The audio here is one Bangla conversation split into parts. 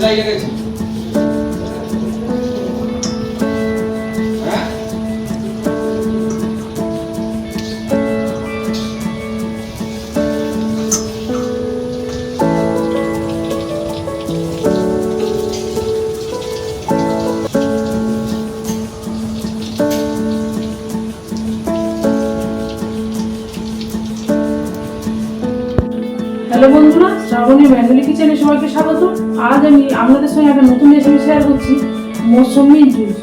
হ্যালো বন্ধুরা, শ্রাবণী বেঙ্গলি কিচেনে সবাইকে স্বাগত। আজ আমি আপনাদের সঙ্গে একটা নতুন রেসিপি শেয়ার করছি, মৌসুমি জুস।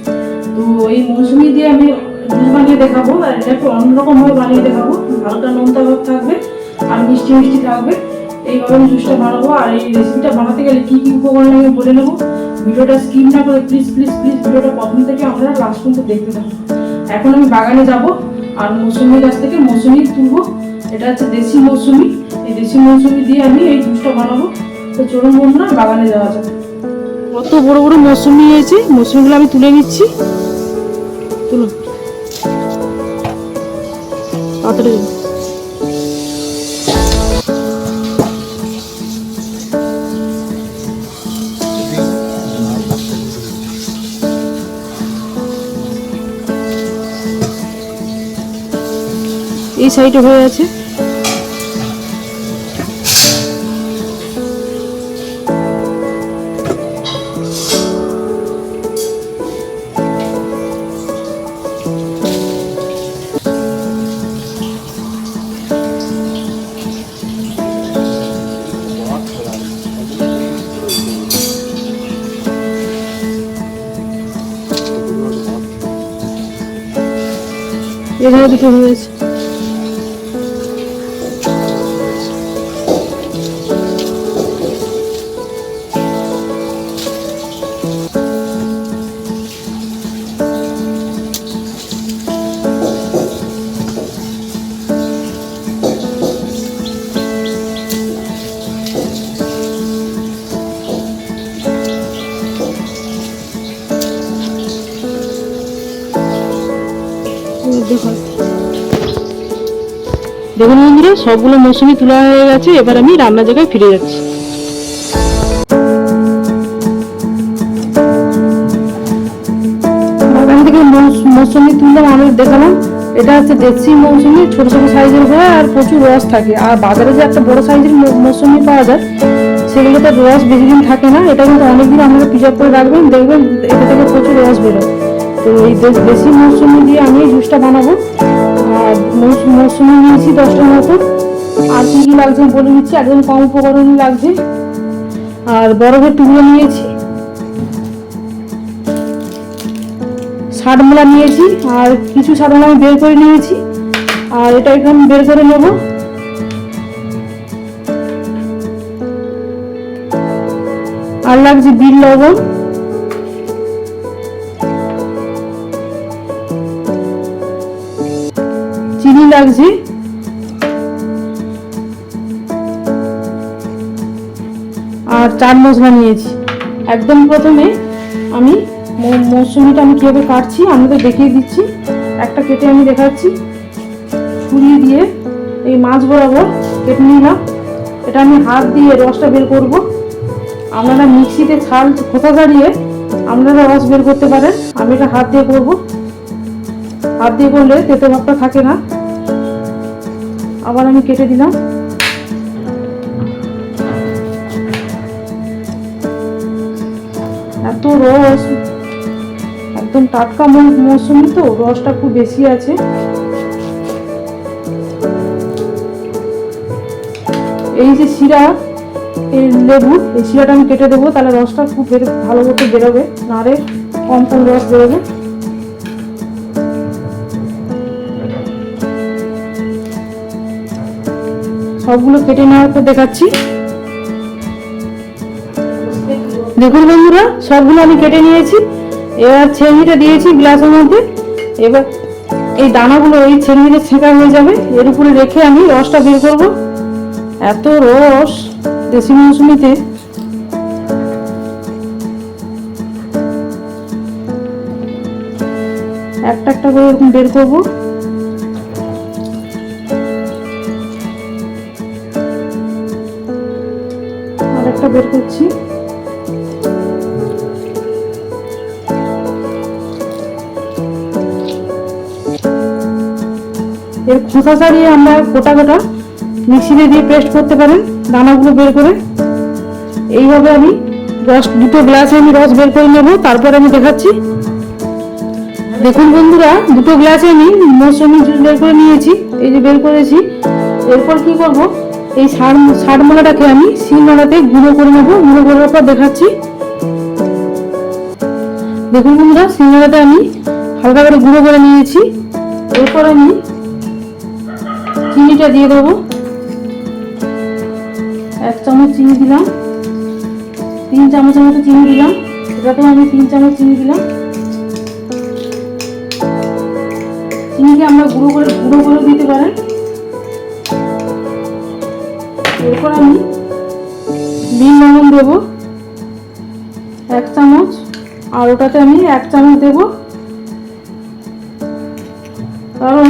তো এই মৌসুমি দিয়ে আমি জুস বানিয়ে দেখাবো, আর এটা একটু অন্যরকমভাবে বানিয়ে দেখাবো। হালকা নোনতা ভাব থাকবে আর মিষ্টি মিষ্টি থাকবে, এইভাবে আমি জুসটা বানাবো। আর এই রেসিপিটা বানাতে গেলে কী কী উপকরণ লাগে বলে নেবো। ভিডিওটা স্কিপ না করে প্লিজ প্লিজ প্লিজ ভিডিওটা প্রথম থেকে আপনারা লাস্ট পর্যন্ত দেখতে থাকুন। এখন আমি বাগানে যাব আর মৌসুমি গাছ থেকে মৌসুমি তুলবো। এটা হচ্ছে দেশি মৌসুমি। এই দেশি মৌসুমি দিয়ে আমি এই জুসটা বানাবো। তো চলুন বন্ধুরা, বাগানে যাওয়া যাবে। কত বড় বড় মৌসুমি নিয়েছি, মৌসুমিগুলো আমি তুলে নিচ্ছি। তুলুন তাড়াতাড়ি। এই সাইডে হয়ে আছে। এখানে দুটো হয়েছে। দেখুন বন্ধুরা, সবগুলো মৌসুমি তোলা হয়ে গেছে। এবার আমি রান্নার জায়গায় ফিরে যাচ্ছি। বাগান থেকে মৌসুমি তুললাম, আমি দেখালাম। এটা হচ্ছে দেশি মৌসুমি, ছোট ছোট সাইজের হয় আর প্রচুর রস থাকে। আর বাজারে যে একটা বড় সাইজের মৌসুমি পাওয়া যায়, সেগুলোতে রস বেশি দিন থাকে না। এটা কিন্তু অনেকদিন আপনারা প্রিজার্ভ করে রাখবেন, দেখবেন এটা থেকে প্রচুর রস বেরোয়। তো এই দেশি মৌসুমি দিয়ে আমি এই জুসটা বানাবো। আর মৌসুমি নিয়েছি 10টার মতো। আর কি কি লাগছে বলে দিচ্ছি, একদম কম উপকরণই লাগছে। আর বরফের টুকরো নিয়েছি, 60 মোলা নিয়েছি। আর কিছু সাধারণ আমি বের করে নিয়েছি, আর এটা এখানে বের করে নেব। আর লাগছে বিট লবণ, চিনি লাগছে, আর চাট মশলা নিয়েছি। একদম প্রথমে আমি মৌসুমিটা আমি কীভাবে কাটছি আপনাদের দেখিয়ে দিচ্ছি। একটা কেটে আমি দেখাচ্ছি। ছুরি দিয়ে এই মাছ বরাবর কেটে নিলাম। এটা আমি হাত দিয়ে রসটা বের করব। আপনারা মিক্সিতে ছাল খোসা ছাড়িয়ে আপনারা রস বের করতে পারেন। আমি এটা হাত দিয়ে করব। হাত দিয়ে করলে তেতো ভাবটা থাকে না। আবার আমি কেটে দিলাম। এত রস, একদম টাটকা মৌসুমি, তো রসটা খুব বেশি আছে। এই যে শিরা, এই লেবু, এই শিরাটা আমি কেটে দেবো, তাহলে রসটা খুব ভালো মতো বেরোবে, নাহলে কম কম রস বেরোবে। সবগুলো কেটে নেওয়ার পর দেখাচ্ছি। দেখুন বন্ধুরা, সবগুলো আমি কেটে নিয়েছি। এবার ছেঁড়িটা দিয়েছি গ্লাসের মধ্যে। এবার এই দানাগুলো এই ছেঁড়িতে ছেঁকা হয়ে যাবে, এর উপরে রেখে আমি রসটা বের করব। এত রস দেশি মৌসুমিতে। একটা একটা করে এরকম বের করবো। আর একটা বের করছি। খোসা ছাড়িয়ে আমরা গোটা গোটা মিক্সিতে দিয়ে পেস্ট করতে পারেন, দানাগুলো বের করে। এইভাবে আমি দুটো গ্লাসে আমি রস বের করে নেব, তারপর আমি দেখাচ্ছি। দেখুন বন্ধুরা, দুটো গ্লাসে আমি মৌসুমি জুস বের করে নিয়েছি, এই যে বের করেছি। এরপর কি করব, এই ষাটমলাটাকে আমি শিলনোড়াতে গুঁড়ো করে নেব। গুঁড়ো করার পর দেখাচ্ছি। দেখুন বন্ধুরা, শিলনোড়াতে আমি হালকা করে গুঁড়ো করে নিয়েছি। এরপর আমি চিনিটা দিয়ে দেবো। 1 চামচ চিনি দিলাম, 3 চামচের মতো চিনি দিলাম। এটাতেও আমি 3 চামচ চিনি দিলাম। চিনিকে আমরা গুঁড়ো করে দিতে পারেন। এরপর আমি বিট লবণ দেবো 1 চামচ, আর ওটাতে আমি 1 চামচ দেবো, কারণ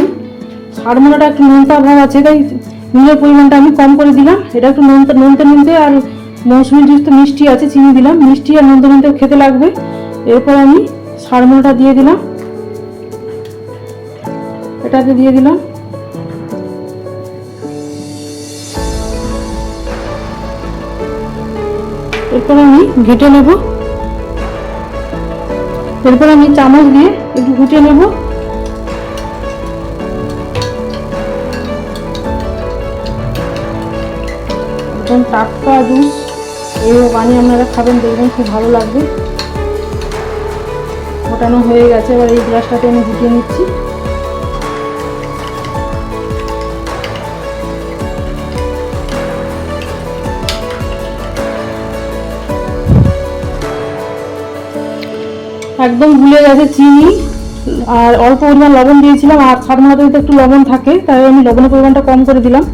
ষাটমলাটা একটু নোনতা ভাব আছে, তাই নুনের পরিমাণটা আমি কম করে দিলাম। এটা একটু নোনতে আর মৌসুমি জুস তো মিষ্টি আছে, চিনি দিলাম, মিষ্টি আর নোনতে খেতে লাগবে। এরপর আমি ষাটমলাটা দিয়ে দিলাম, এটাকে দিয়ে দিলাম। এরপর আমি ঘেটে নেব। এরপর আমি চামচ দিয়ে একটু ঘুটে নেব। একদম টাটকা জুস, এইভাবে বানিয়ে আপনারা খাবেন, দেখবেন খুব ভালো লাগবে। ফোটানো হয়ে গেছে, এবার এই গ্লাসটাতে আমি ঘুটিয়ে নিচ্ছি। একদম গুলে গেছে চিনি, আর অল্প পরিমাণ লবণ দিয়েছিলাম, আর ষাটমলাতে একটু লবণ থাকে, তাই আমি লবণের পরিমাণটা কম করে দিলাম।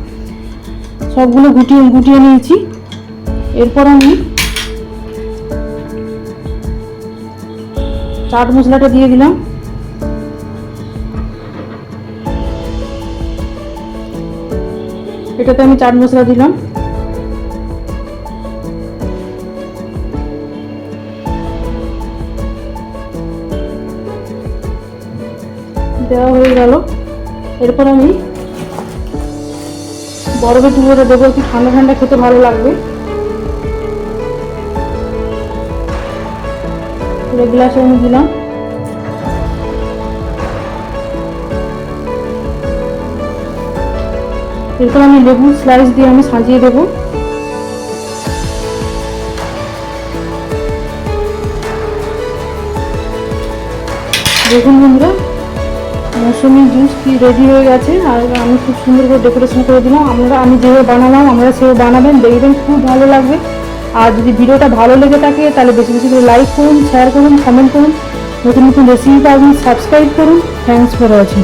সবগুলো গুটিয়ে নিয়েছি। এরপর আমি চাট মশলাটা দিয়ে দিলাম। এটাতে আমি চাট মশলা দিলাম। দেওয়া হয়ে গেল। এরপর আমি বরফের টুকরোটা দেবো, একটু ঠান্ডা ঠান্ডা খেতে ভালো লাগবে। গ্লাসে আমি দিলাম। এরপর আমি লেবু স্লাইস দিয়ে আমি সাজিয়ে দেবো। দেখুন বন্ধুরা, মৌসুমি জুস কি রেডি হয়ে গেছে, আর আমি খুব সুন্দর করে ডেকোরেশন করে দিলাম। আমি যেভাবে বানালাম আপনারা সেভাবে বানাবেন, দেখবেন খুব ভালো লাগবে। আর যদি ভিডিওটা ভালো লেগে থাকে তাহলে বেশি বেশি করে লাইক করুন, শেয়ার করুন, কমেন্ট করুন। নতুন নতুন রেসিপি পাবেন, সাবস্ক্রাইব করুন। Thanks for watching.